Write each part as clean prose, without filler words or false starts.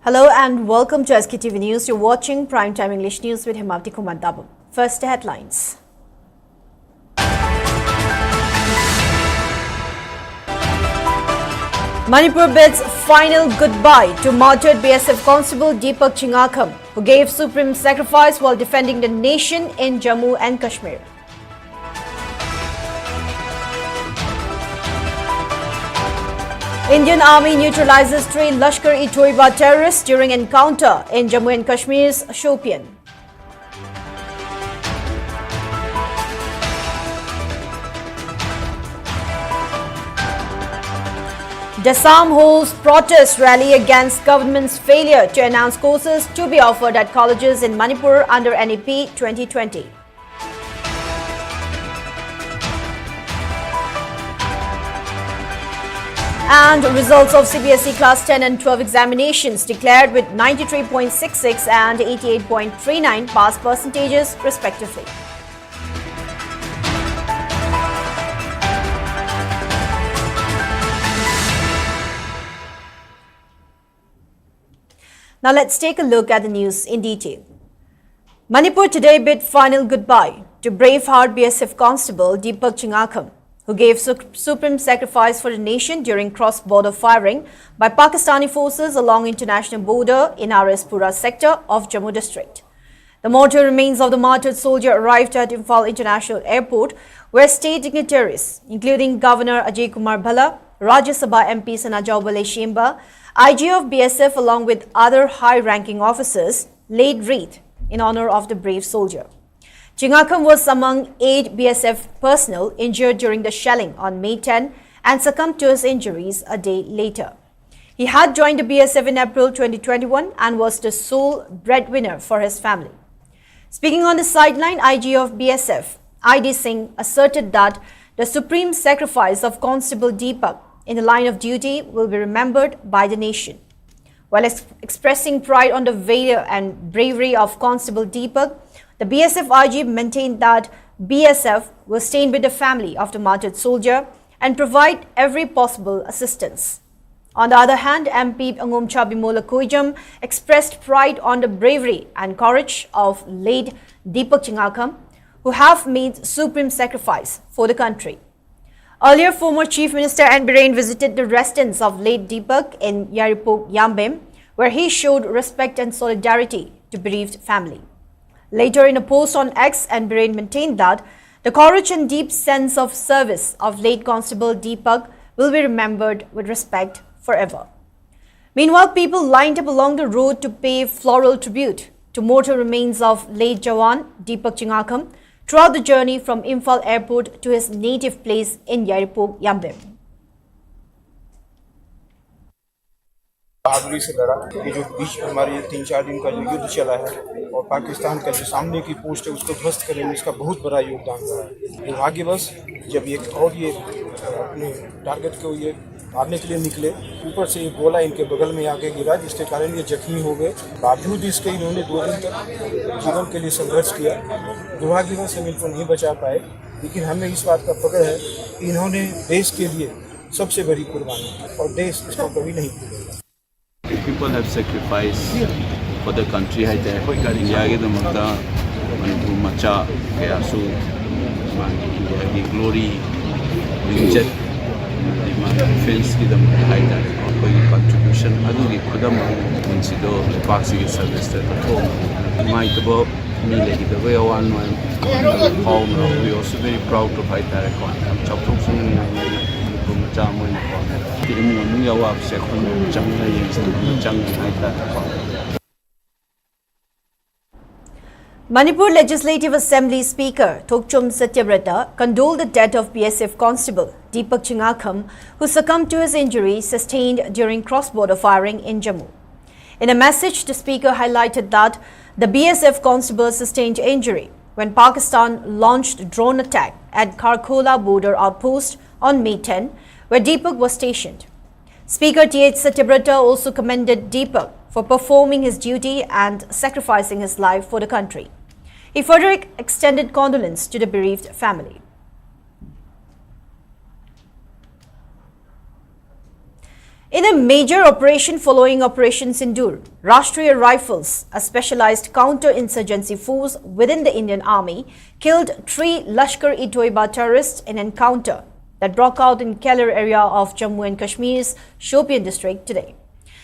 Hello and welcome to SKTV News. You're watching Primetime English News with Himavati Kumar Dabam. First, the headlines. Manipur bids final goodbye to martyred BSF Constable Deepak Chingakam, who gave supreme sacrifice while defending the nation in Jammu and Kashmir. Indian Army neutralizes 3 Lashkar-e-Toiba terrorists during encounter in Jammu and Kashmir's Shopian. Dassam holds protest rally against government's failure to announce courses to be offered at colleges in Manipur under NEP 2020. And results of CBSE Class 10 and 12 examinations declared with 93.66 and 88.39 pass percentages respectively. Now let's take a look at the news in detail. Manipur today bid final goodbye to braveheart BSF Constable Deepak Chingakam, who gave supreme sacrifice for the nation during cross-border firing by Pakistani forces along international border in Pura sector of Jammu district. The mortal remains of the martyred soldier arrived at Imphal International Airport, where state dignitaries, including Governor Ajay Kumar Bhalla, Rajya Sabha MP Sanajau Bale Shemba, IG of BSF along with other high-ranking officers laid wreath in honor of the brave soldier. Chingakam was among 8 BSF personnel injured during the shelling on May 10 and succumbed to his injuries a day later. He had joined the BSF in April 2021 and was the sole breadwinner for his family. Speaking on the sideline, IG of BSF, ID Singh asserted that the supreme sacrifice of Constable Deepak in the line of duty will be remembered by the nation. While expressing pride on the valor and bravery of Constable Deepak, the BSF IG maintained that BSF will stand with the family of the martyred soldier and provide every possible assistance. On the other hand, MP Angomcha Bimola Koijam expressed pride on the bravery and courage of late Deepak Chingakam, who have made supreme sacrifice for the country. Earlier, former Chief Minister N. Biren visited the residence of late Deepak in Yaripok, Yambem, where he showed respect and solidarity to bereaved family. Later, in a post on X, N. Biren maintained that the courage and deep sense of service of late Constable Deepak will be remembered with respect forever. Meanwhile, people lined up along the road to pay floral tribute to mortal remains of late Jawan Deepak Chingakam throughout the journey from Imphal Airport to his native place in Yaripok, Yambem. बहादुरी से लड़ा। ये जो बीच में हमारे 3-4 दिन का जो युद्ध चला है और पाकिस्तान का जो सामने की पोस्ट है उसको ध्वस्त करने में इसका बहुत बड़ा योगदान रहा है। दुर्भाग्यवश जब ये अपने टारगेट को ये मारने के लिए निकले, ऊपर से एक गोला इनके बगल में आके गिरा, जिसके कारण ये जख्मी हो गए। बावजूद इसके इन्होंने 2 दिन तक जीवन के लिए संघर्ष किया। दुर्भाग्यवश हम इनको नहीं बचा पाए, लेकिन हमें इस बात का फख्र है कि इन्होंने देश के लिए सबसे बड़ी कुर्बानी की और देश इसको कभी नहीं भूलेगा। People have sacrificed for the country. India ke damata Manipur macha kaya su India ki glory region defense ki damata hai da koi contribution adu ki khudam insido paksi ki service ta to mai to me legi the way one home we also very proud to fight that con chaptok sung macha mo ni con Manipur Legislative Assembly Speaker Thokchum Satyabrata condoled the death of BSF Constable Deepak Chingakam, who succumbed to his injuries sustained during cross-border firing in Jammu. In a message, the Speaker highlighted that the BSF Constable sustained injury when Pakistan launched drone attack at Kharkhola border outpost on May 10, where Deepak was stationed. Speaker T.H. Satyabrata also commended Deepak for performing his duty and sacrificing his life for the country. He further extended condolence to the bereaved family. In a major operation following Operation Sindoor, Rashtriya Rifles, a specialized counter-insurgency force within the Indian Army, killed 3 Lashkar-e-Toiba terrorists in an encounter that broke out in Keller area of Jammu and Kashmir's Shopian district today.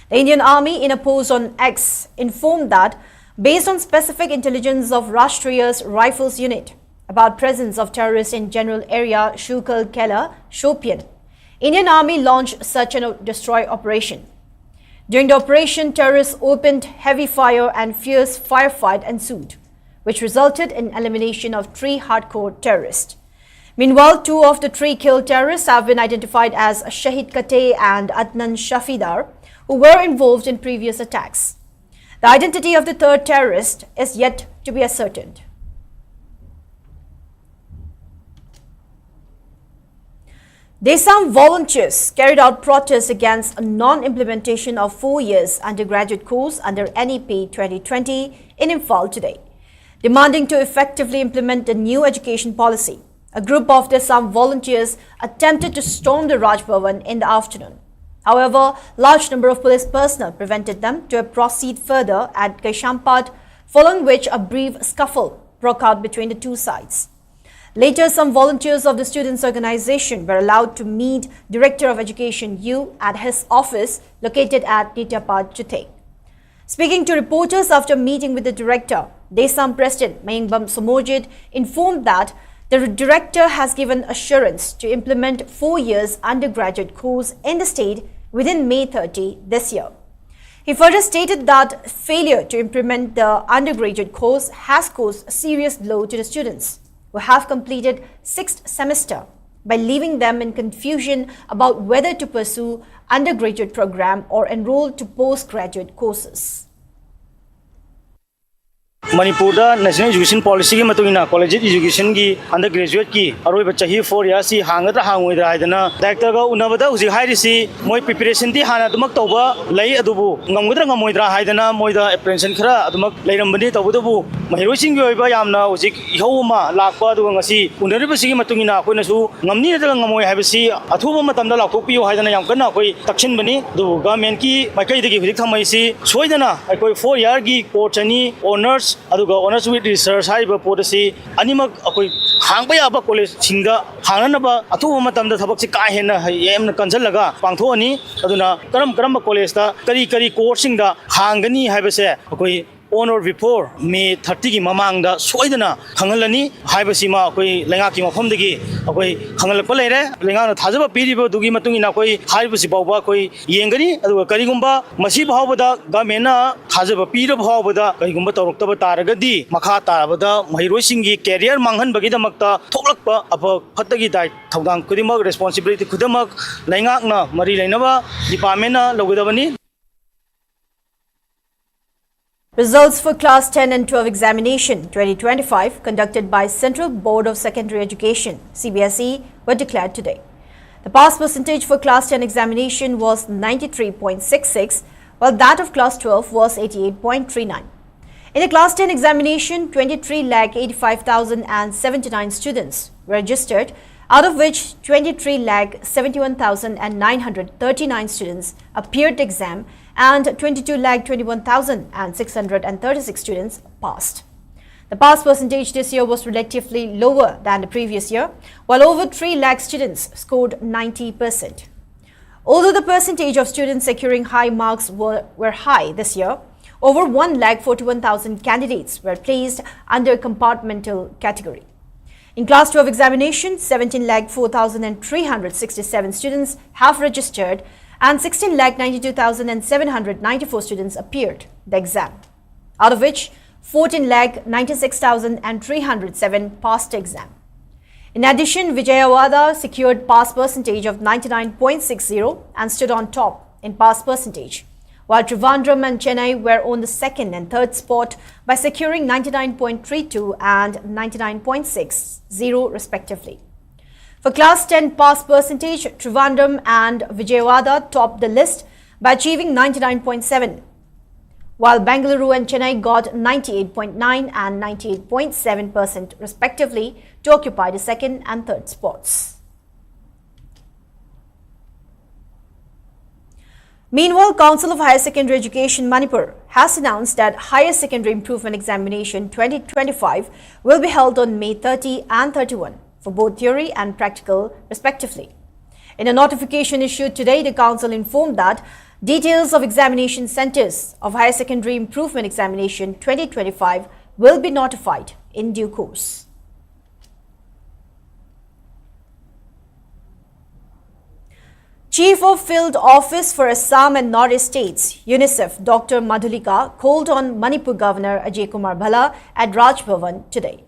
The Indian Army, in a post on X, informed that, based on specific intelligence of Rashtriya's Rifles Unit about presence of terrorists in general area Shukal Keller, Shopian, Indian Army launched search and destroy operation. During the operation, terrorists opened heavy fire and fierce firefight ensued, which resulted in elimination of 3 hardcore terrorists. Meanwhile, 2 of the 3 killed terrorists have been identified as Shahid Kate and Adnan Shafidar, who were involved in previous attacks. The identity of the 3rd terrorist is yet to be ascertained. Desam volunteers carried out protests against a non-implementation of 4 years undergraduate course under NEP 2020 in Imphal today, demanding to effectively implement the new education policy. A group of Desam volunteers attempted to storm the Raj Bhavan in the afternoon. However, large number of police personnel prevented them to proceed further at Kaishampad, following which a brief scuffle broke out between the 2 sides. Later, some volunteers of the students' organization were allowed to meet Director of Education U at his office located at Nityapad, Chute. Speaking to reporters after meeting with the director, Desam President Mayangbam Somojit informed that the director has given assurance to implement 4 years undergraduate course in the state within May 30 this year. He further stated that failure to implement the undergraduate course has caused a serious blow to the students who have completed 6th semester by leaving them in confusion about whether to pursue undergraduate program or enroll to postgraduate courses. Manipur National Education Policy ki matungina college education ki undergraduate ki aroi chahi 4 years si hangata hangoi dana director ga unabada uji hairisi moi preparation ti hana dumak toba lai adubu ngamudra ngamoidra haidana moida apprehension khara adumak lairambani tobudu mahiroi sing gi oiba yamna uji ihoma lakpa du ngasi unariba sigi matungina koina su ngamni na ngamoi haibisi athuba matamda laktopiyo haidana yam kana koi taksin bani du government ki makai degi hudik thamai si soidana koi 4 year gi course ani honors aduga honors with research haiba policy animak akoi hangba yaba college singa hanganaba athuba matamda thabak si ka hena yemna kanjalaga pangthoni aduna karam college ta kari course singa hangani haibase akoi on or before May 30 ki mamang da soidana khangalani haibasima akoi lenga ki mafam degi akoi khangalakpa leire lenga na thajaba piriba dugi matungina akoi haibasi bawba akoi yengani aduga karigumba masi bawbada gamena thajaba pira bawbada karigumba tawroktaba taragadi makha tarabada mahiroi singi career manghan bagi damakta thoklakpa apa phattagi dai thawdang kudimak responsibility kudamak lenga na mari leinaba department na logudabani. Results for Class 10 and 12 examination 2025 conducted by Central Board of Secondary Education (CBSE) were declared today. The pass percentage for Class 10 examination was 93.66, while that of Class 12 was 88.39. In the Class 10 examination, 23,85,079 students were registered, out of which 23,71,939 students appeared the exam and 22,21,636 students passed. The pass percentage this year was relatively lower than the previous year, while over 3 lakh students scored 90%. Although the percentage of students securing high marks were high this year, over 1,41,000 candidates were placed under compartmental category. In Class 12 examination, 17,04,367 students have registered and 16,92,794 students appeared the exam, out of which 14,96,307 passed the exam. In addition, Vijayawada secured pass percentage of 99.60 and stood on top in pass percentage, while Trivandrum and Chennai were on the 2nd and 3rd spot by securing 99.32 and 99.60 respectively. For Class 10 pass percentage, Trivandrum and Vijayawada topped the list by achieving 99.7, while Bengaluru and Chennai got 98.9 and 98.7% respectively to occupy the 2nd and 3rd spots. Meanwhile, Council of Higher Secondary Education Manipur has announced that Higher Secondary Improvement Examination 2025 will be held on May 30 and 31 for both theory and practical respectively. In a notification issued today, the Council informed that details of examination centres of Higher Secondary Improvement Examination 2025 will be notified in due course. Chief of Field Office for Assam and Northeast States, UNICEF, Dr. Madhulika, called on Manipur Governor Ajay Kumar Bhalla at Raj Bhavan today.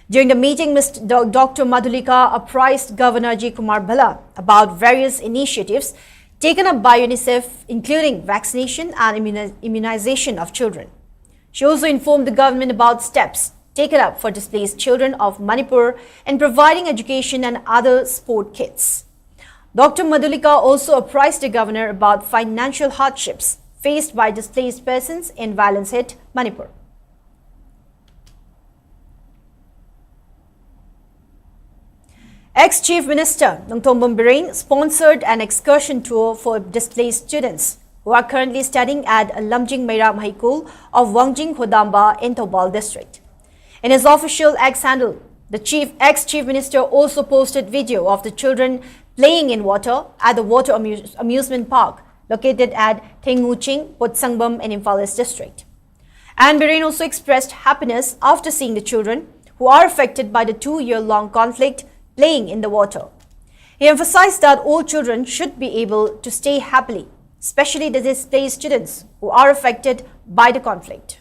During the meeting, Dr. Madhulika apprised Governor Ajay Kumar Bhalla about various initiatives taken up by UNICEF, including vaccination and immunization of children. She also informed the government about steps taken up for displaced children of Manipur in providing education and other sport kits. Dr. Madhulika also apprised the governor about financial hardships faced by displaced persons in violence-hit Manipur. Ex-Chief Minister Nongthombam Bireng sponsored an excursion tour for displaced students who are currently studying at Lamjing Meira Mahikul of Wangjing Hodamba in Thoubal district. In his official X handle, the ex-Chief Minister also posted video of the children playing in water at the water amusement park located at Thenguching, Potsangbam in Imphal East district. And Bireng also expressed happiness after seeing the children who are affected by the 2-year-long conflict playing in the water. He emphasized that all children should be able to stay happily, especially the displaced students who are affected by the conflict.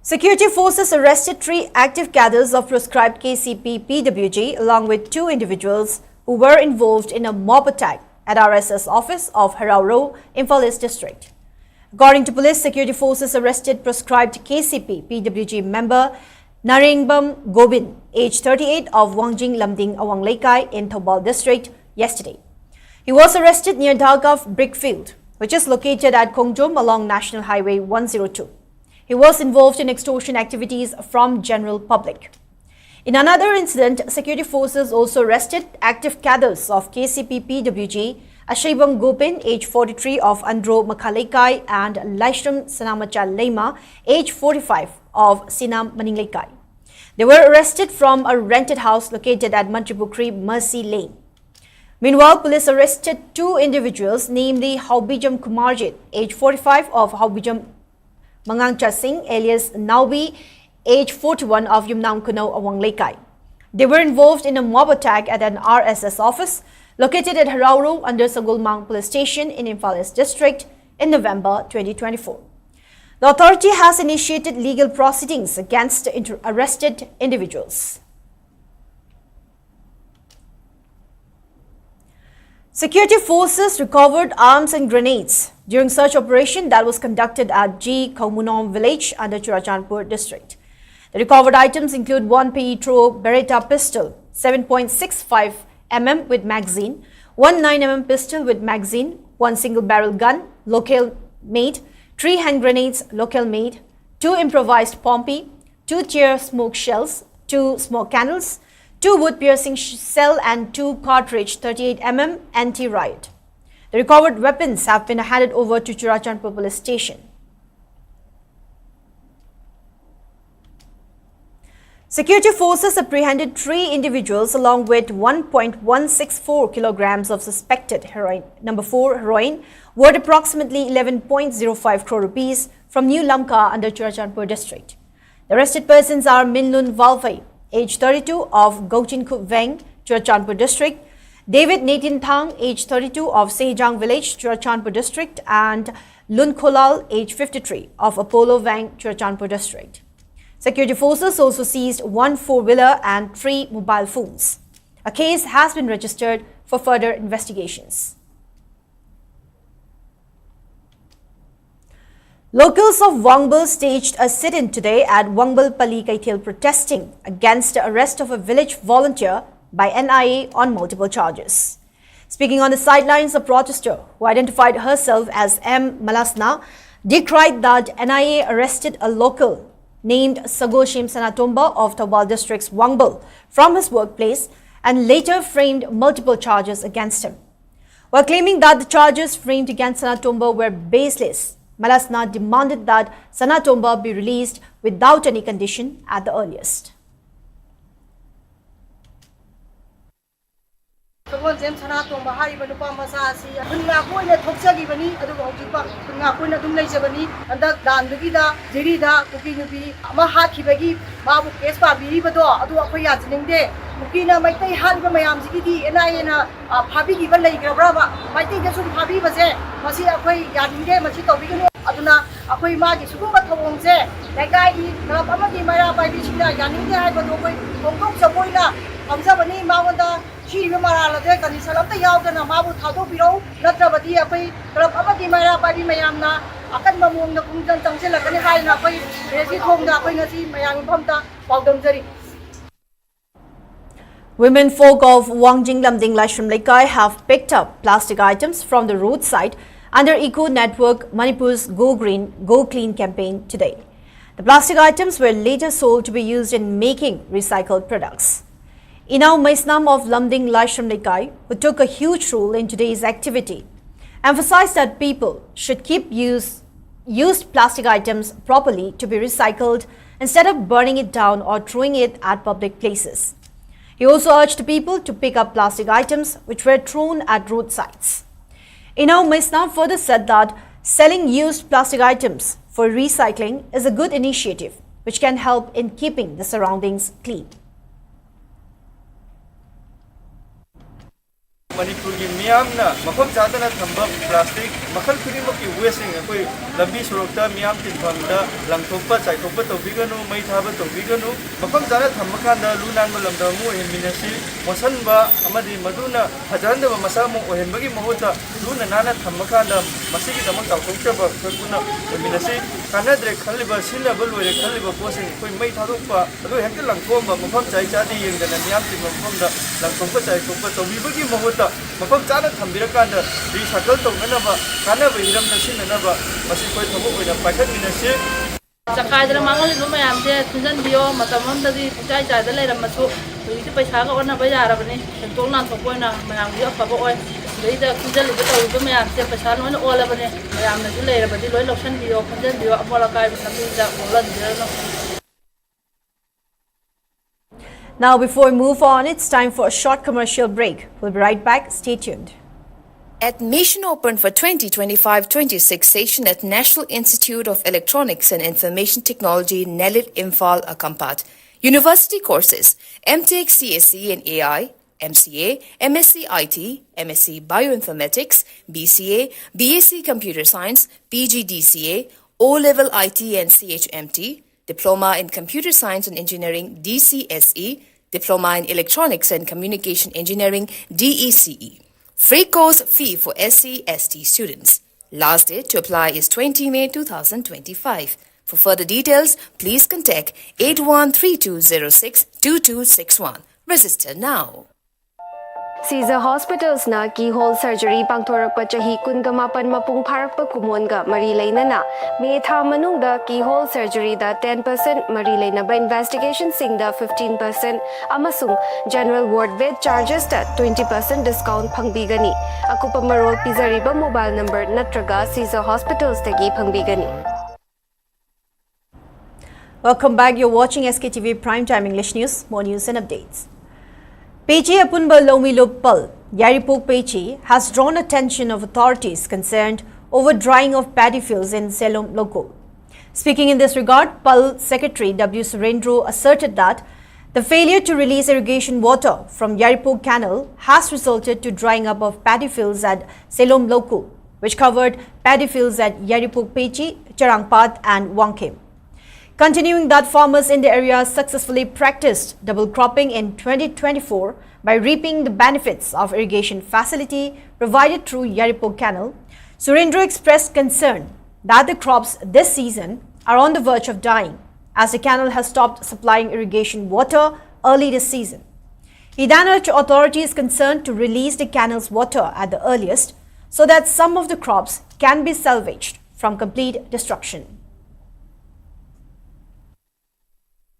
Security forces arrested 3 active cadres of proscribed KCP PWG along with 2 individuals who were involved in a mob attack at RSS office of Harauro, Imphal East district. According to police, security forces arrested proscribed KCP PWG member Narengbam Gobin, age 38, of Wangjing Lamding Awang Lekai in Thoubal district yesterday. He was arrested near Dagaf Brickfield, which is located at Kongjom along National Highway 102. He was involved in extortion activities from general public. In another incident, security forces also arrested active cadres of KCP PWG, Ashaibam Gopin, age 43, of Andro Makhalekai, and Laishram Sanamacha Lema, age 45, of Sinam Maninglekai. They were arrested from a rented house located at Mantripukri Mercy Lane. Meanwhile, police arrested 2 individuals, namely Haubijam Kumarjit, age 45, of Haubijam Mangangcha Singh, alias Naubi, age 41, of Yumnam Kuno Awang Lekai. They were involved in a mob attack at an RSS office located at Harauro under Sagulmang Police Station in Imphal East district in November 2024. The authority has initiated legal proceedings against the arrested individuals. Security forces recovered arms and grenades during search operation that was conducted at G. Kaumunong village under Churachandpur district. The recovered items include 1 Petro Beretta pistol, 7.65 mm with magazine, 1 9mm pistol with magazine, 1 single barrel gun, local made, 3 hand grenades, local made, 2 improvised Pompey, 2 tear smoke shells, 2 smoke candles, 2 wood piercing shell and 2 cartridge 38 mm anti-riot. The recovered weapons have been handed over to Churachandpur police station. Security forces apprehended 3 individuals along with 1.164 kilograms of suspected heroin, number 4 heroin, worth approximately 11.05 crore rupees from New Lamka under Churachandpur district. The arrested persons are Minlun Valvai, age 32, of Gauchinkhu Veng, Churachandpur district, David Natin Thang, age 32, of Sejang village, Churachandpur district, and Lun Kholal, age 53, of Apollo Veng, Churachandpur district. Security forces also seized 1 4-wheeler and 3 mobile phones. A case has been registered for further investigations. Locals of Wangbal staged a sit-in today at Wangbal Pali Kaithil protesting against the arrest of a village volunteer by NIA on multiple charges. Speaking on the sidelines, a protester who identified herself as M. Malasna decried that NIA arrested a local named Sagoshim Sanatomba of Thoubal district's Wangbal from his workplace and later framed multiple charges against him. While claiming that the charges framed against Sana Tomba were baseless, Malasna demanded that Sana Tomba be released without any condition at the earliest. James Sana Hari Banupa Masasi, Pungapoina Toksagi Bani, Aduba, Pungapoina Dumlaja Bani, and the Dandavida, Jirida, Pukinubi, Mahaki Bagi, Babu Kespa, Bibado, Adu Akoyat, Ninde, Mukina, my day had Mayam Ziki, and I in a Pabi given like Brava. My thing is Pabi was there, Masia Koy, Yadinde, Machito, Aduna, Akoy Magi, Sukuma Tonze, Nagai, Napamadi Maya by Vichina, Yaninde, Badokoy, Hong Sapoina, Amzabani, Mawanda. She Mara Dekan is a lot of Yaudan, Mabu Tato Biro, Natrabadi, Abadi Mara, Badi Mayamna, Akanmum, the Kuntan Tangsela, and Haina, Resi Home, the Pinasi, Mayam Pomta, Paldamzari. Women folk of Wangjing Lamding Lashram Lekai have picked up plastic items from the roadside under Eco Network Manipur's Go Green, Go Clean campaign today. The plastic items were later sold to be used in making recycled products. Inau Maisnam of Lamding Lashram Lekai, who took a huge role in today's activity, emphasized that people should keep used plastic items properly to be recycled instead of burning it down or throwing it at public places. He also urged people to pick up plastic items which were thrown at roadsides. Inau Maisnam further said that selling used plastic items for recycling is a good initiative which can help in keeping the surroundings clean. Manipurgi miyamna mafam jadana thamba plastic makhal khudimaki wasting akoi lambi sorokta miyam tinfamda langthokpa chaithokpa tobiganu mai thaba tobiganu mafam jana thamba khanda lunango lamda mu eminasi mosanba amadi maduna hajarandaba masamu ohenbagi mahuta luna nana thamba khanda masigi damak tawthokchaba khakuna eminasi kanadre khaliba sinaba loire khaliba posing koi mai thadokpa adu hekta langthomba mafam chai chadi yengdana miyam tinfamda langthokpa chaithokpa tobibagi mahuta Mafam Chana Tambiraka, recycle to Manaba, Kanaba, Hiram the Sinanaba, Masiko in a packet ministry. Sakadra Mangal Numayam, Tisan Dio, Matamam, the Jai, the letter Masu, we used to pay Saga on a Bayarabani, and Tona Topona, Mayam, Papa Oil, later Tisan Lumayam, Pasan, and all of it. I am the later, but the Loyal Ocean Dio, Tisan Dio, Apollo, something that will Now, before we move on, it's time for a short commercial break. We'll be right back. Stay tuned. Admission open for 2025-26 session at National Institute of Electronics and Information Technology, Nelit Imphal, Akampat. University courses: MTech CSE in AI, MCA, MSc IT, MSc Bioinformatics, BCA, BSc Computer Science, PGDCA, O-Level IT and CHMT, Diploma in Computer Science and Engineering, DCSE, Diploma in Electronics and Communication Engineering, DECE. Free course fee for SC/ST students. Last date to apply is 20 May 2025. For further details, please contact 8132062261. Register now. Caesar Hospitals na keyhole surgery pangthorakpa chahi 18 mapung pharakpa kumonga mari leinana May tha manungda keyhole surgery da 10% mari leinaba investigation singda 15% amasung general ward bed charges da 20% discount phangbigani akupa marol pizariba mobile number natraga Caesar Hospitals tagi phangbigani. Welcome back. You're watching SKTV Primetime English News. More news and updates. Pechi Apunba Lomilo Pal, Yaripok Pechi, has drawn attention of authorities concerned over drying of paddy fields in Selom Loko. Speaking in this regard, Pal Secretary W. Surendro asserted that the failure to release irrigation water from Yaripok Canal has resulted to drying up of paddy fields at Selom Loko, which covered paddy fields at Yaripok Pechi, Charangpat and Wangkim. Continuing that farmers in the area successfully practiced double cropping in 2024 by reaping the benefits of irrigation facility provided through Yaripok Canal, Surendra expressed concern that the crops this season are on the verge of dying as the canal has stopped supplying irrigation water early this season. He then urged authorities concerned to release the canal's water at the earliest so that some of the crops can be salvaged from complete destruction.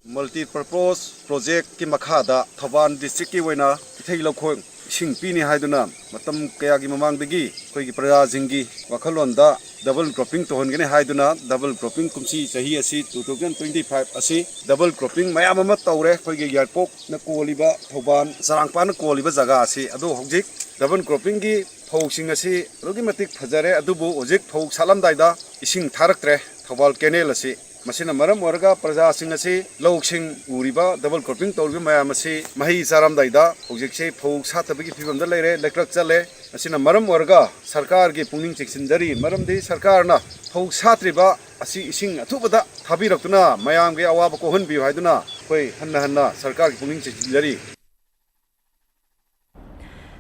multi-purpose project ki makhada Thawban district ki waina ithei lokhoi sing pini haiduna matam kaya gi mamang dagi koi gi praja jingi wakhalon da double cropping to hongene haiduna double cropping kumsi sahi asi 2025 asi double cropping mayam ama tawre koi gi yarpok na koliba Thawban sarangpa na koliba jaga asi adu hojik double cropping gi phau sing asi rogi matik phajare adubu hojik phau salam daida ising tharaktre Thawbal canal asi masina maram warga praja sing asi loksing uriba double cropping tawri mayam asi mahi saram daida hojik se phau satabagi phibam da leire lekrak chale asina maram warga sarkar gi pungning cheksinjari maram di sarkar na phau satriba asi ising athubada thabirakuna mayam ge awaba ko hun bi haiduna koi hanna sarkar gi pungning cheksinjari.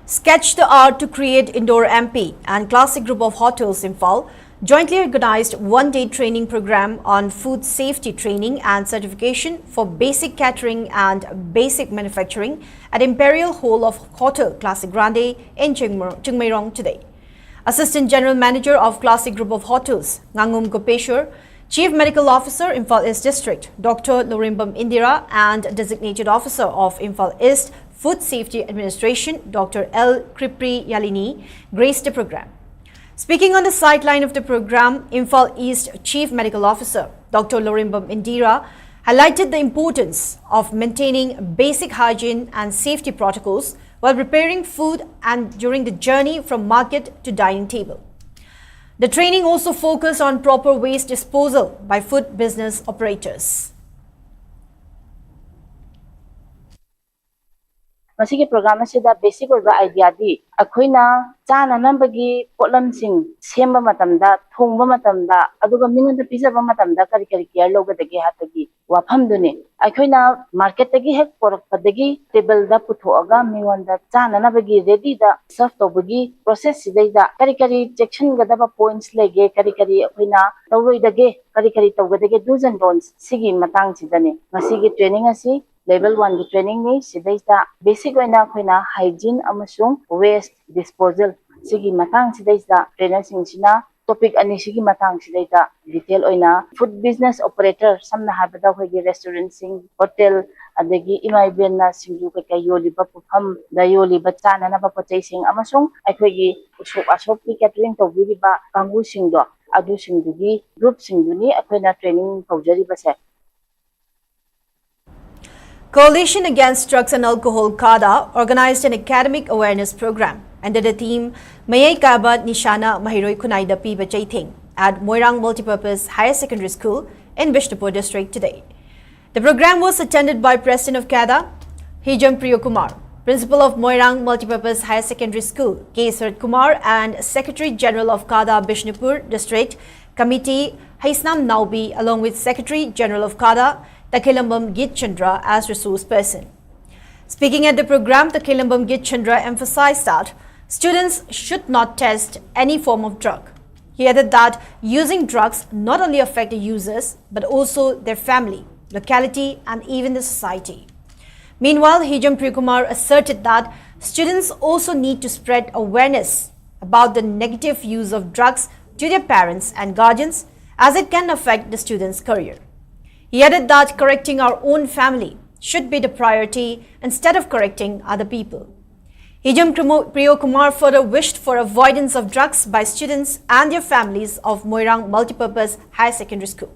Sketch the Art to Create Indoor MP and Classic Group of Hotels Imphal jointly organized one-day training program on food safety training and certification for basic catering and basic manufacturing at Imperial Hall of Hotel Classic Grande in Chingmairong today. Assistant General Manager of Classic Group of Hotels, Ngangum Gopeshwar, Chief Medical Officer, Imphal East District, Dr. Lorimbam Indira, and Designated Officer of Imphal East Food Safety Administration, Dr. L. Kripri Yalini, graced the program. Speaking on the sideline of the program, Imphal East Chief Medical Officer, Dr. Lorimbam Indira, highlighted the importance of maintaining basic hygiene and safety protocols while preparing food and during the journey from market to dining table. The training also focused on proper waste disposal by food business operators. ꯃꯁꯤꯒꯤ programme ꯑꯁꯤꯗ basic ꯑꯣꯏꯕ ꯑꯥꯏꯗꯤꯌꯥꯗꯤ ꯑꯩꯈꯣꯏꯅ ꯆꯥꯅꯅꯕꯒꯤ ꯄꯣꯠꯂꯝꯁꯤꯡ ꯁꯦꯝꯕ ꯃꯇꯝꯗ ꯊꯣꯡꯕ ꯃꯇꯝꯗ ꯑꯗꯨꯒ ꯃꯤꯉꯣꯟꯗ ꯄꯤꯖꯕ ꯃꯇꯝꯗ ꯀꯔꯤ ꯀꯔꯤ ꯀꯦꯌꯔ ꯂꯧꯒꯗꯒꯦ ꯍꯥꯏꯕꯒꯤ ꯋꯥꯐꯝꯗꯨꯅꯤ ꯑꯩꯈꯣꯏꯅ ꯃꯥꯔꯀꯦꯠꯇꯒꯤ ꯍꯦꯛ ꯄꯨꯔꯛꯄꯗꯒꯤ ꯇꯦꯕꯜꯗ ꯄꯨꯊꯣꯛꯑꯒ ꯃꯤꯉꯣꯟꯗ ꯆꯥꯅꯅꯕꯒꯤ ꯔꯦꯗꯤꯗ ꯁꯔꯚ ꯇꯧꯕꯒꯤ ꯄ꯭ꯔꯣꯁꯦꯁꯁꯤꯗꯩꯗ ꯀꯔꯤ ꯀꯔꯤ ꯆꯦꯛꯁꯤꯟꯒꯗꯕ ꯄꯣꯏꯟꯠꯁ ꯂꯩꯒꯦ ꯀꯔꯤ ꯀꯔꯤ ꯑꯩꯈꯣꯏꯅ ꯇꯧꯔꯣꯏꯗꯒꯦ ꯀꯔꯤ ꯀꯔꯤ ꯇꯧꯒꯗꯒꯦ ꯗꯨꯁ ꯑꯦꯟ ꯗꯣꯟꯠꯁ ꯁꯤꯒꯤ ꯃꯇꯥꯡꯁꯤꯗꯅꯤ ꯉꯁꯤꯒꯤ ꯇ꯭ꯔꯦꯅꯤꯡ ꯑꯁꯤ Level 1 की ट्रेनिंग में सिदैता बेसिक ओइना खोइना हाइजीन अमसुंग वेस्ट डिस्पोजल सिगी मतांग सिदैता ट्रेनर सिंगसिना टॉपिक अनि सिगी मतांग सिदैता डिटेल ओइना फूड बिजनेस ऑपरेटर समना हाबदा होगी रेस्टोरेंट सिंग होटल अदगी इमाइबेना सिंजु कका योलिबा पुफम दा योलिबा चाना बा पचै सिंग अमसुंग अखोगी उसोप असोप की कैटरिंग तौबिबा कांगु सिंगदो अदु सिंगदुगी ग्रुप सिंगदुनी अखोइना ट्रेनिंग तौजरिबसे Coalition Against Drugs and Alcohol (CADA) organized an academic awareness program under the theme Mayai Kaba Nishana Mahiroi Kunaida Piba Chaithing at Moirang Multipurpose Higher Secondary School in Bishnupur District today. The program was attended by President of CADA, Hijam Priyokumar, Principal of Moirang Multipurpose Higher Secondary School, K. Sarat Kumar, and Secretary General of CADA Bishnupur District Committee, Haisnam Naubi, along with Secretary General of CADA, Takilambam Git Chandra, as resource person. Speaking at the program, Takilambam Git Chandra emphasized that students should not test any form of drug. He added that using drugs not only affect the users, but also their family, locality, and even the society. Meanwhile, Hijam Priyakumar asserted that students also need to spread awareness about the negative use of drugs to their parents and guardians, as it can affect the students' career. He added that correcting our own family should be the priority instead of correcting other people. Hijam Priyokumar further wished for avoidance of drugs by students and their families of Moirang Multipurpose Higher Secondary School.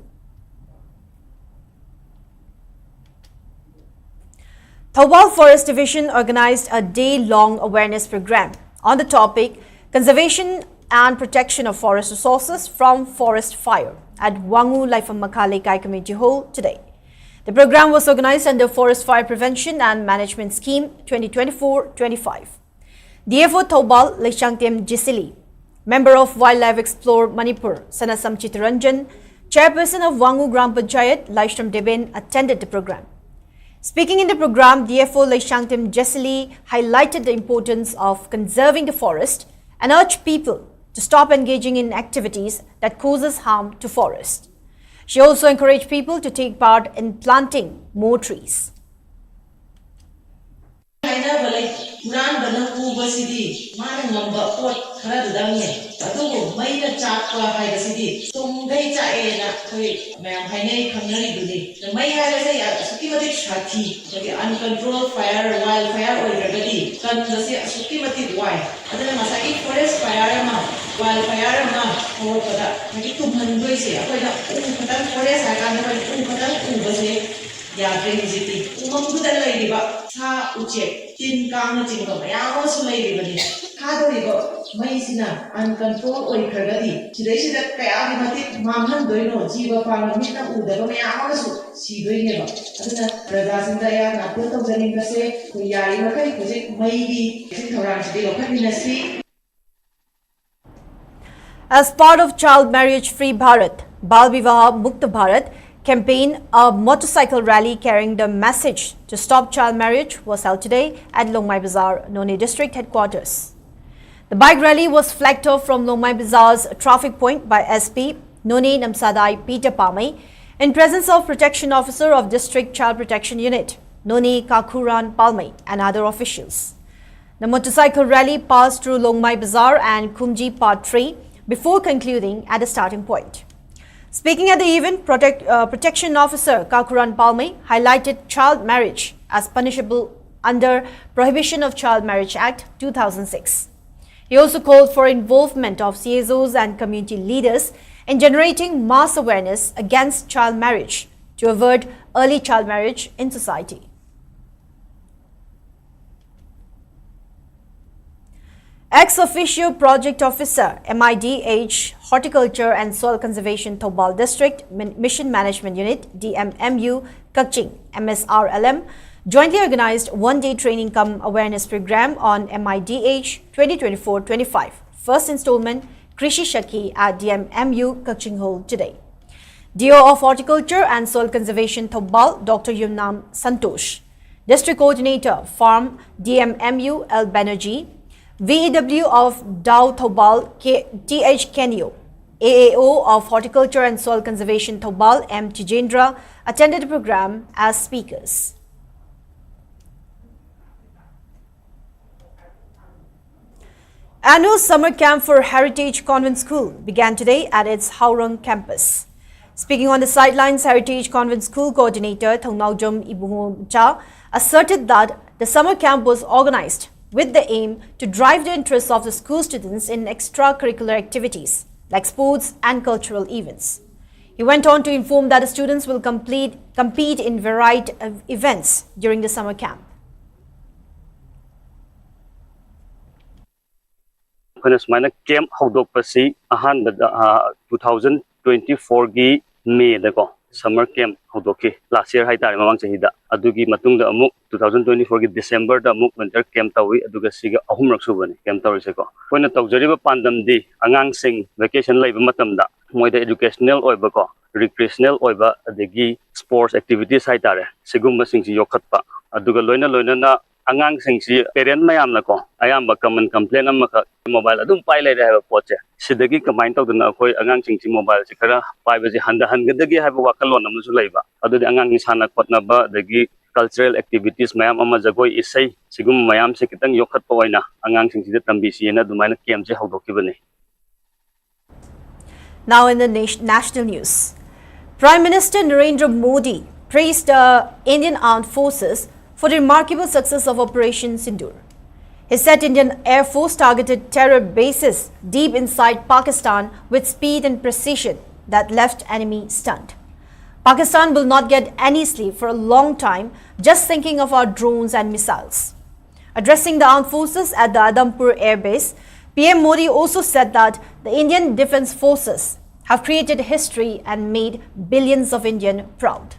Thawbal Forest Division organized a day-long awareness program on the topic Conservation and Protection of Forest Resources from Forest Fire at Wangu Laifam Makale Kai Community Hall today. The program was organized under Forest Fire Prevention and Management Scheme 2024-25. DFO Thawbal Leishangtem Jisili, member of Wildlife Explore Manipur, Sanasam Chitranjan, chairperson of Wangu Gram Panchayat, Laishram Deben, attended the program. Speaking in the program, DFO Leishangtem Jisili highlighted the importance of conserving the forest and urged people to stop engaging in activities that causes harm to forest. She also encouraged people to take part in planting more trees. ꯍꯨꯔꯥꯟꯕꯅ ꯎꯕꯁꯤꯗꯤ ꯃꯥꯅ ꯉꯝꯕ ꯄꯣꯠ ꯈꯔꯗꯨꯗꯪꯅꯦ ꯑꯗꯨꯕꯨ ꯃꯩꯅ ꯆꯥꯛꯄ ꯍꯥꯏꯕꯁꯤꯗꯤ ꯇꯨꯡꯗꯩ ꯆꯥꯛꯑꯦꯅ ꯑꯩꯈꯣꯏ ꯃꯌꯥꯝ ꯍꯥꯏꯅꯩ ꯈꯪꯅꯔꯤꯗꯨꯅꯤ ꯃꯩ ꯍꯥꯏꯕꯁꯦ ꯑꯁꯨꯛꯀꯤ ꯃꯇꯤꯛ ꯁꯥꯊꯤ ꯑꯩꯈꯣꯏꯒꯤ ꯑꯟꯀꯟꯇ꯭ꯔꯣꯜ ꯐꯥꯏꯌꯔ ꯋꯥꯏꯜ ꯐꯥꯏꯌꯔ ꯑꯣꯏꯗ꯭ꯔꯒꯗꯤ ꯀꯟꯕꯁꯦ ꯑꯁꯨꯛꯀꯤ ꯃꯇꯤꯛ ꯋꯥꯏ ꯑꯗꯨꯅ ꯉꯁꯥꯏꯒꯤ ꯐꯣꯔꯦꯁ ꯐꯥꯏꯌꯔ ꯑꯃ ꯋꯥꯏꯜ ꯐꯥꯏꯌꯔ ꯑꯃ ꯍꯧꯔꯛꯄꯗ ꯉꯁꯥꯏꯒꯤ ꯇꯨꯝꯍꯟꯗꯣꯏꯁꯦ ꯑꯩꯈꯣꯏꯅ ꯎ ꯈꯛꯇꯪ ꯐꯣꯔꯦꯁ ꯍꯥꯏꯔꯀꯥꯟꯗ ꯑꯩꯈꯣꯏ ꯎ ꯈꯛꯇꯪ ꯎꯕꯁꯦ ꯌꯥꯗ꯭ꯔꯦ ꯍꯧꯖꯤꯛꯇꯤ ꯎꯃꯪꯗꯨꯗ ꯂꯩꯔꯤꯕ ꯁꯥ ꯎꯆꯦꯛ ꯇꯤꯟ ꯀꯥꯡꯅꯆꯤꯡꯕ ꯃꯌꯥꯝ ꯑꯃꯁꯨ ꯂꯩꯔꯤꯕꯅꯤ ꯊꯥꯗꯣꯔꯤꯕ ꯃꯩꯁꯤꯅ ꯑꯟꯀꯟꯇ꯭ꯔꯣꯜ ꯑꯣꯏꯈ꯭ꯔꯒꯗꯤ ꯁꯤꯗꯩꯁꯤꯗ ꯀꯌꯥꯒꯤ ꯃꯇꯤꯛ ꯃꯥꯡꯍꯟꯗꯣꯏꯅꯣ ꯖꯤꯕ ꯄꯥꯟꯕ ꯃꯤꯠꯅ ꯎꯗꯕ ꯃꯌꯥꯝ ꯑꯃꯁꯨ ꯁꯤꯗꯣꯏꯅꯦꯕ ꯑꯗꯨꯅ ꯄ꯭ꯔꯖꯥꯁꯤꯡꯗ ꯑꯩꯍꯥꯛꯅ ꯑꯄꯤꯜ ꯇꯧꯖꯅꯤꯡꯕꯁꯦ ꯑꯩꯈꯣꯏ ꯌꯥꯔꯤꯃꯈꯩ ꯍꯧꯖꯤꯛ ꯃꯩꯒꯤ ꯊꯧꯔꯥꯡꯁꯤꯗꯤ ꯂꯧꯈꯠꯃꯤꯟꯅꯁꯤ. As part of Child Marriage Free Bharat, Bal Vivaha Mukta Bharat campaign, a motorcycle rally carrying the message to stop child marriage was held today at Longmai Bazaar, Noni District Headquarters. The bike rally was flagged off from Longmai Bazaar's traffic point by SP Noni Namsadai Peter Pamay in presence of Protection Officer of District Child Protection Unit, Noni Kakuran Palmay and other officials. The motorcycle rally passed through Longmai Bazaar and Kumji Part 3 before concluding at the starting point. Speaking at the event, Protection Officer Kakuran Palmay highlighted child marriage as punishable under Prohibition of Child Marriage Act 2006. He also called for involvement of CSOs and community leaders in generating mass awareness against child marriage to avert early child marriage in society. Ex-officio project officer, MIDH, Horticulture and Soil Conservation Thoubal District Mission Management Unit, DMMU, Kakching, MSRLM, jointly organized one-day training cum awareness program on MIDH 2024-25, first installment, Krishi Shakhi at DMMU, Kakching Hall today. DO of Horticulture and Soil Conservation Thoubal, Dr. Yumnam Santosh, District Coordinator, Farm, DMMU, L. Banerjee, VEW of Dow Thoubal, TH Kenyo, AAO of Horticulture and Soil Conservation Thoubal, M. Tijendra, attended the program as speakers. Annual summer camp for Heritage Convent School began today at its Haurang campus. Speaking on the sidelines, Heritage Convent School coordinator Thongnaujam Ibungcha asserted that the summer camp was organized with the aim to drive the interests of the school students in extracurricular activities like sports and cultural events. He went on to inform that the students will compete in varied events during the summer camp. Camp Haudokpasi Ahan 2024 gi May dako summer camp Haudoki last year haitare mamang chahida adugi matungda amuk 2024 gi December da amuk winter camp tawi aduga siga ahumrak subani camp tawi se ko koina tawjariba pandam di angang sing vacation laiba matamda moida educational oiba ko recreational oiba adegi sports activities haitare sigumba singsi yokhatpa aduga loina na angang singsi parent mayam na ko ayamba common complaint amaka mobile adum pai lai ra poche sidagi combine tawduna khoi angang singsi mobile se khara pai baji hangadagi haba wakalon amsu laiba adudi angang ni sana khotna ba dagi cultural activities mayam ama jagoi isai sigum mayam se kitang yokhat pawaina angang singsi de tambi si na dumaina kem je hawdokibane. Now in the national news, Prime Minister Narendra Modi praised the Indian Armed Forces for the remarkable success of Operation Sindoor. He said Indian Air Force targeted terror bases deep inside Pakistan with speed and precision that left enemy stunned. Pakistan will not get any sleep for a long time just thinking of our drones and missiles. Addressing the armed forces at the Adampur Air Base, PM Modi also said that the Indian Defence Forces have created history and made billions of Indians proud.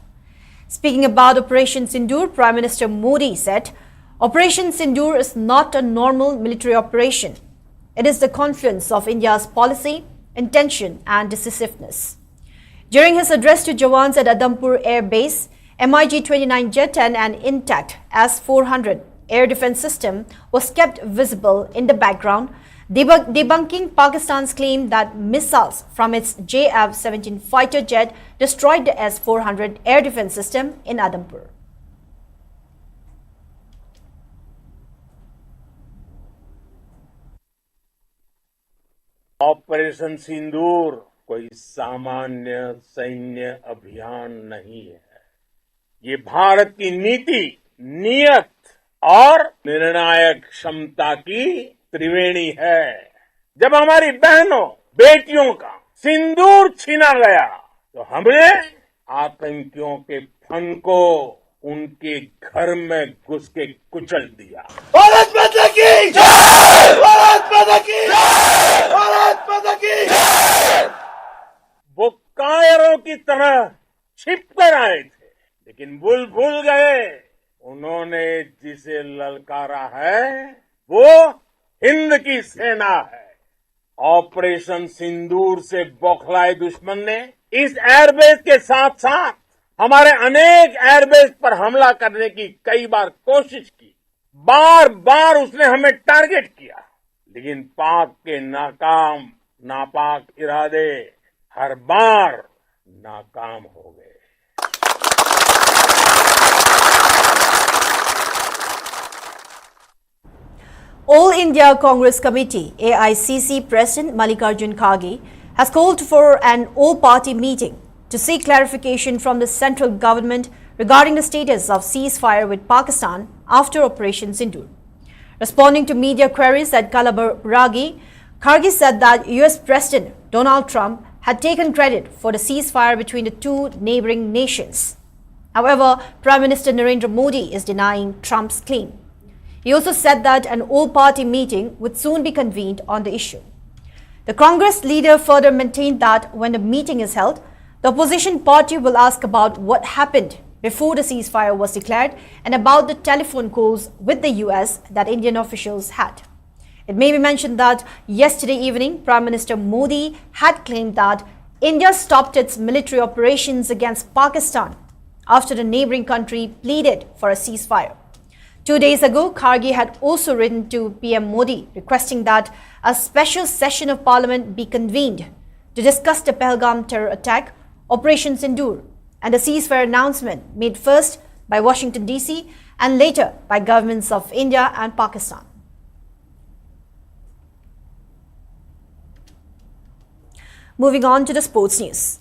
Speaking about Operation Sindoor, Prime Minister Modi said, Operation Sindoor is not a normal military operation. It is the confluence of India's policy, intention and decisiveness. During his address to Jawans at Adampur Air Base, MiG-29 jet and an intact S-400 air defense system was kept visible in the background, debunking Pakistan's claim that missiles from its JF-17 fighter jet destroyed the S-400 air defense system in Adampur. Operation Sindoor कोई सामान्य सैन्य अभियान नहीं है। ये भारत की नीति, नियत और निर्णायक क्षमता की त्रिवेणी है। जब हमारी बहनों, बेटियों का सिंदूर छीना गया तो हमने आतंकियों के फन को उनके घर में घुस के कुचल दिया। भारत माता की जय! भारत माता की जय! भारत माता की जय! वो कायरों की तरह छिप कर आए थे, लेकिन भूल गए उन्होंने जिसे ललकारा है वो हिंद की सेना है। ऑपरेशन सिंदूर से बौखलाए दुश्मन ने इस एयरबेस के साथ साथ हमारे अनेक एयरबेस पर हमला करने की कई बार कोशिश की। बार उसने हमें टारगेट किया, लेकिन पाक के नापाक इरादे हर बार नाकाम हो गए। All India Congress Committee, AICC President Mallikarjun Kharge has called for an all-party meeting to seek clarification from the central government regarding the status of ceasefire with Pakistan after Operation Sindoor. Responding to media queries at Kalaburagi, Kharge said that US President Donald Trump had taken credit for the ceasefire between the two neighboring nations. However, Prime Minister Narendra Modi is denying Trump's claim. He also said that an all-party meeting would soon be convened on the issue. The Congress leader further maintained that when the meeting is held, the opposition party will ask about what happened before the ceasefire was declared and about the telephone calls with the US that Indian officials had. It may be mentioned that yesterday evening, Prime Minister Modi had claimed that India stopped its military operations against Pakistan after the neighboring country pleaded for a ceasefire. 2 days ago, Kharge had also written to PM Modi requesting that a special session of parliament be convened to discuss the Pahalgam terror attack, Operation Sindoor, and the ceasefire announcement made first by Washington DC and later by governments of India and Pakistan. Moving on to the sports news.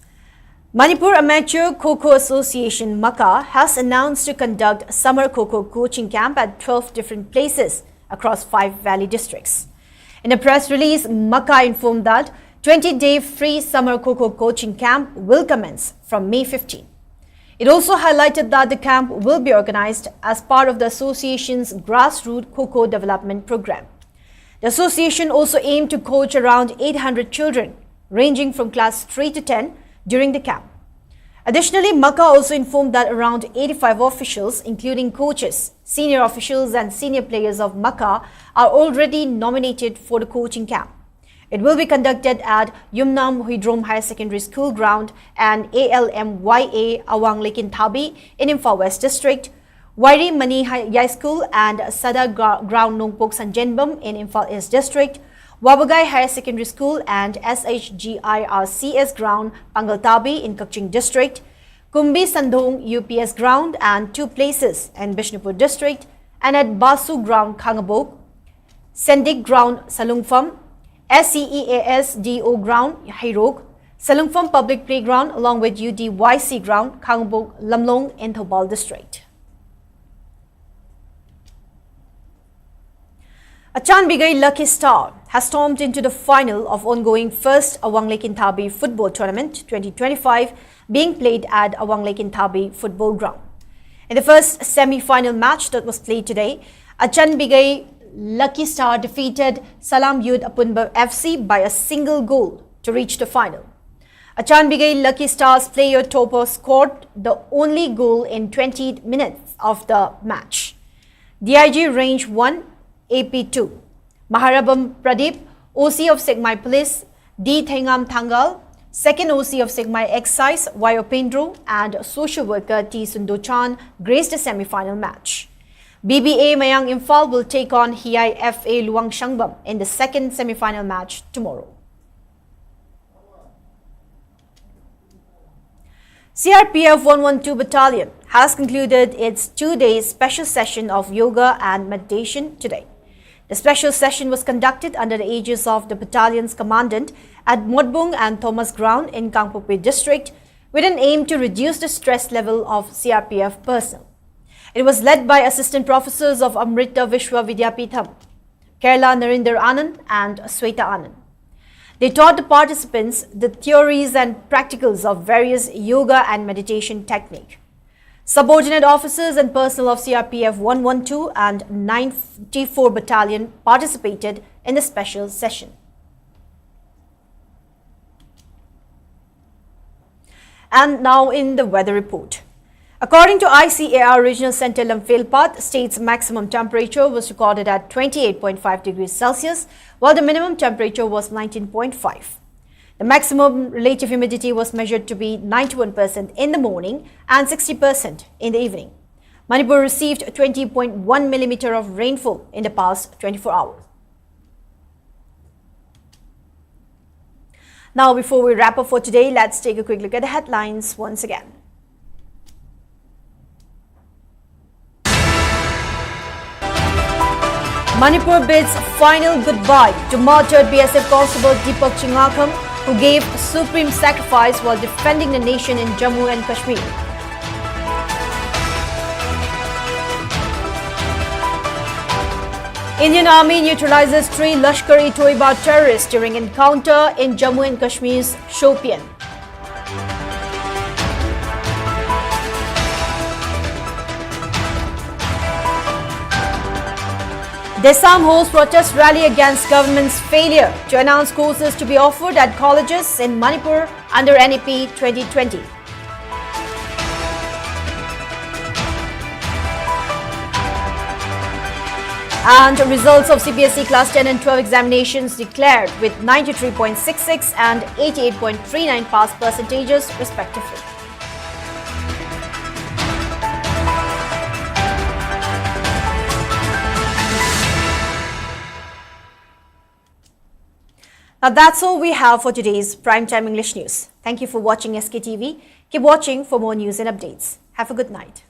Manipur Amateur Kho-Kho Association MAKA has announced to conduct summer Kho-Kho coaching camp at 12 different places across 5 valley districts. In a press release, MAKA informed that 20-day free summer Kho-Kho coaching camp will commence from May 15. It also highlighted that the camp will be organized as part of the association's grassroots Kho-Kho development program. The association also aimed to coach around 800 children ranging from class 3 to 10 during the camp. Additionally, MAKA also informed that around 85 officials, including coaches, senior officials and senior players of MAKA, are already nominated for the coaching camp. It will be conducted at Yumnam Huidrom Higher Secondary School ground and ALMYA Awang Lekin Thabi in Imphal West District, Wairi Mani High School and Sada Ground Nongpok Sanjenbam in Imphal East District, Wabagai Higher Secondary School and SHGIRCS ground Pangaltabi in Kakching District, Kumbi Sandhong UPS ground and 2 places in Bishnupur District, and at Basu ground Khangabok, Sendik ground Salungpham, SCEAS DO ground Hairok, Salungpham Public Playground along with UDYC ground Khangabok Lamlong in Thobal District. Achan Bigai Lucky Star has stormed into the final of ongoing first Awang Lekin Thabi Football Tournament 2025 being played at Awang Lekin Thabi Football Ground. In the first semi-final match that was played today, Achan Bigai Lucky Star defeated Salam Yud Apunba FC by a single goal to reach the final. Achan Bigai Lucky Stars player Topo scored the only goal in 20 minutes of the match. DIG Range 1 AP2, Maharabam Pradeep, OC of Segmai Police, D. Thengam Thangal, 2nd OC of Segmai Excise, Y. Opendro, and social worker T. Sundochan graced the semi-final match. BBA Mayang Imphal will take on HIFA Luang Shangbam in the second semi-final match tomorrow. CRPF 112 Battalion has concluded its 2-day special session of yoga and meditation today. The special session was conducted under the aegis of the battalion's commandant at Modbung and Thomas Ground in Kangpokpi district with an aim to reduce the stress level of CRPF personnel. It was led by assistant professors of Amrita Vishwa Vidyapitham, Kerala Narinder Anand and Sweta Anand. They taught the participants the theories and practicals of various yoga and meditation technique. Subordinate officers and personnel of CRPF 112 and 94 Battalion participated in the special session. And now in the weather report. According to ICAR Regional Center Lamphel-Pat, state's maximum temperature was recorded at 28.5 degrees Celsius, while the minimum temperature was 19.5. The maximum relative humidity was measured to be 91% in the morning and 60% in the evening. Manipur received 20.1 millimeter of rainfall in the past 24 hours. Now, before we wrap up for today, let's take a quick look at the headlines once again. Manipur bids final goodbye to martyred BSF Constable Deepak Chingakham, who gave supreme sacrifice while defending the nation in Jammu and Kashmir. Indian Army neutralizes 3 Lashkar-e-Toiba terrorists during encounter in Jammu and Kashmir's Shopian. Desam holds protest rally against government's failure to announce courses to be offered at colleges in Manipur under NEP 2020. And results of CBSE Class 10 and 12 examinations declared with 93.66 and 88.39 pass percentages respectively. Now that's all we have for today's Primetime English News. Thank you for watching SKTV. Keep watching for more news and updates. Have a good night.